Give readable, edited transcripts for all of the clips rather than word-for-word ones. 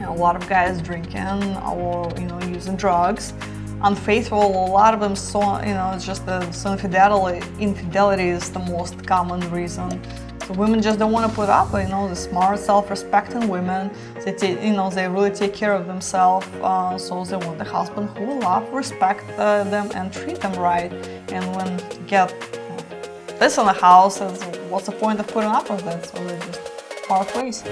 A lot of guys drinking or using drugs, unfaithful. A lot of them, it's just so infidelity is the most common reason. So women just don't want to put up. The smart, self-respecting women. They really take care of themselves. So they want the husband who will love, respect them, and treat them right. And when you get this in the house, what's the point of putting up with it? So they just part ways.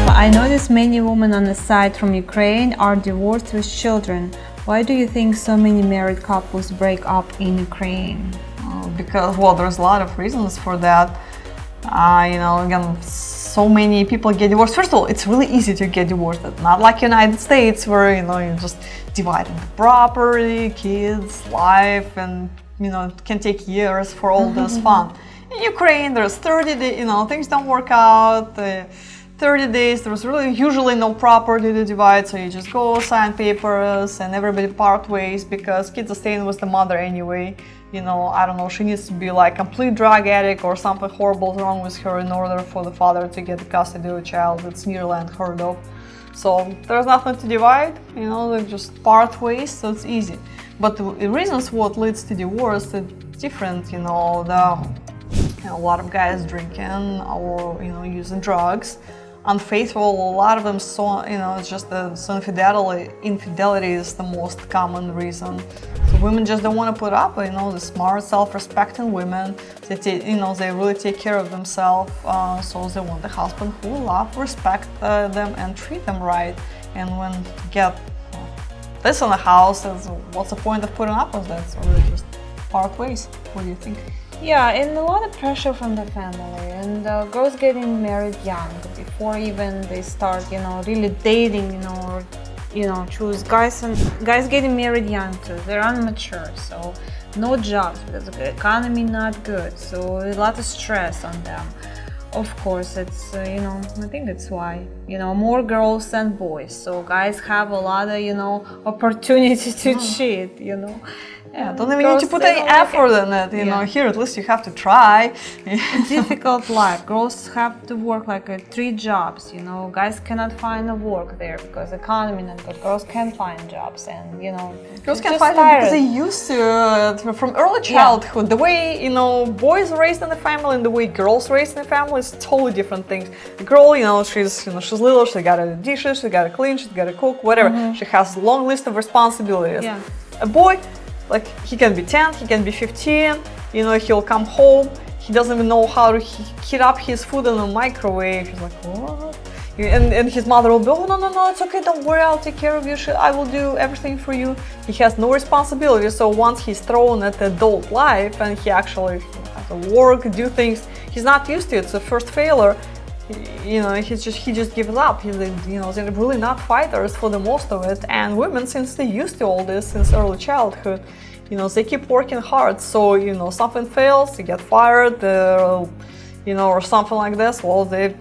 I notice many women on the site from Ukraine are divorced with children. Why do you think so many married couples break up in Ukraine? Because, there's a lot of reasons for that. Again, so many people get divorced. First of all, it's really easy to get divorced. Not like United States where, you just divide the property, kids, life, and, it can take years for all this fun. In Ukraine, there's 30 days, things don't work out. 30 days, there's really usually no property to divide, so you just go sign papers and everybody part ways because kids are staying with the mother anyway. I don't know, she needs to be like complete drug addict or something horrible is wrong with her in order for the father to get the custody of a child. It's nearly unheard of. So there's nothing to divide, they just part ways, so it's easy. But the reasons what leads to divorce is different, a lot of guys drinking or using drugs, unfaithful. A lot of them, it's just infidelity is the most common reason. So women just don't want to put up. The smart, self-respecting women. They really take care of themselves. So they want the husband who will love, respect them, and treat them right. And when you get this in the house, what's the point of putting up with that? So they just part ways. What do you think? Yeah, and a lot of pressure from the family, and girls getting married young before even they start, really dating, or choose guys, and guys getting married young too. They're immature, so no jobs because the economy not good, so a lot of stress on them. Of course, it's I think it's why more girls than boys, so guys have a lot of opportunity to cheat, Yeah, don't even need to put any effort in it, Here at least you have to try. Difficult life. Girls have to work like 3 jobs, Guys cannot find a work there because the economy not good. Girls can find jobs and, Girls can find it because they used to from early childhood. The way, boys are raised in the family and the way girls raised in the family is totally different things. The girl, she's little, she gotta do dishes, she gotta clean, she gotta cook, whatever. She has a long list of responsibilities. Yeah. A boy, he can be 10, he can be 15, he'll come home, he doesn't even know how to heat up his food in a microwave. He's like, what? And his mother will be, oh, no, it's okay, don't worry, I'll take care of you, I will do everything for you. He has no responsibility, so once he's thrown at adult life and he actually has to work, do things, he's not used to it, it's the first failure. He just gives up. They're really not fighters for the most of it. And women, since they're used to all this since early childhood, they keep working hard. So, something fails, they get fired, or something like this. Well, they,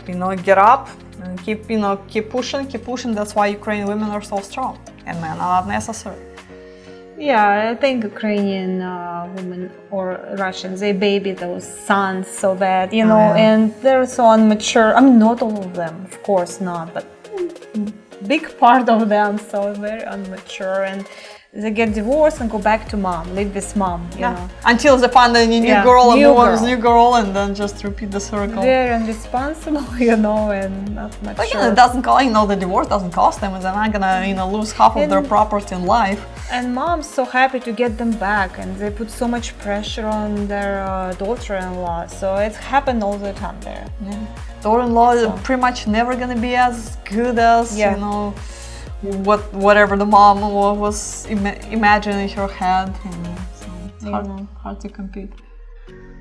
get up and keep pushing. That's why Ukrainian women are so strong and men are not necessary. Yeah, I think Ukrainian women or Russians, they baby those sons so bad, and they're so immature. I mean, not all of them, of course not, but big part of them, so very immature. And they get divorced and go back to mom, live with mom, you know. Until they find a new girl and move on with new girl and then just repeat the circle. Very irresponsible, and not much. But it doesn't cost, the divorce doesn't cost them, and they're not gonna, lose half of their property in life. And mom's so happy to get them back, and they put so much pressure on their daughter-in-law. So it's happened all the time there. Yeah. Daughter-in-law is pretty much never gonna be as good as, whatever the mom was imagining in her head. So it's hard to compete.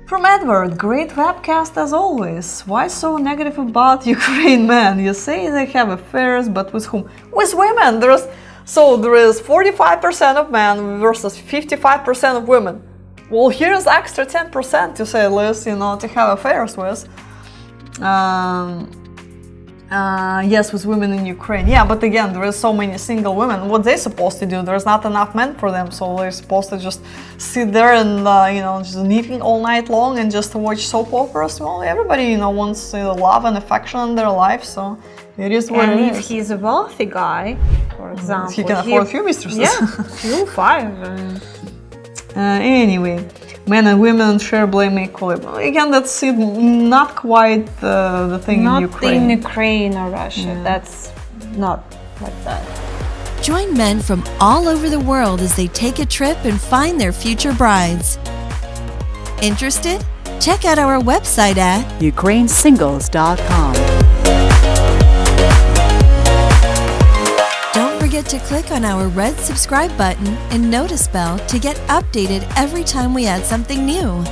From Edward, great webcast as always. Why so negative about Ukrainian men? You say they have affairs, but with whom? With women. There is 45% of men versus 55% of women. Well, here's extra 10% to say at least, to have affairs with. Yes, with women in Ukraine. Yeah, but again, there is so many single women. What they're supposed to do? There's not enough men for them, so they're supposed to just sit there and just knitting all night long and just watch soap operas. Well, everybody wants love and affection in their life, so it is what it if is. he's a wealthy guy, for example, He can afford few mistresses. Yeah, few, 5. Anyway, men and women share blame equally. Again, that's not quite the thing in Ukraine. Not in Ukraine or Russia. That's not like that. Join men from all over the world as they take a trip and find their future brides. Interested? Check out our website at ukrainesingles.com. Don't forget to click on our red subscribe button and notice bell to get updated every time we add something new.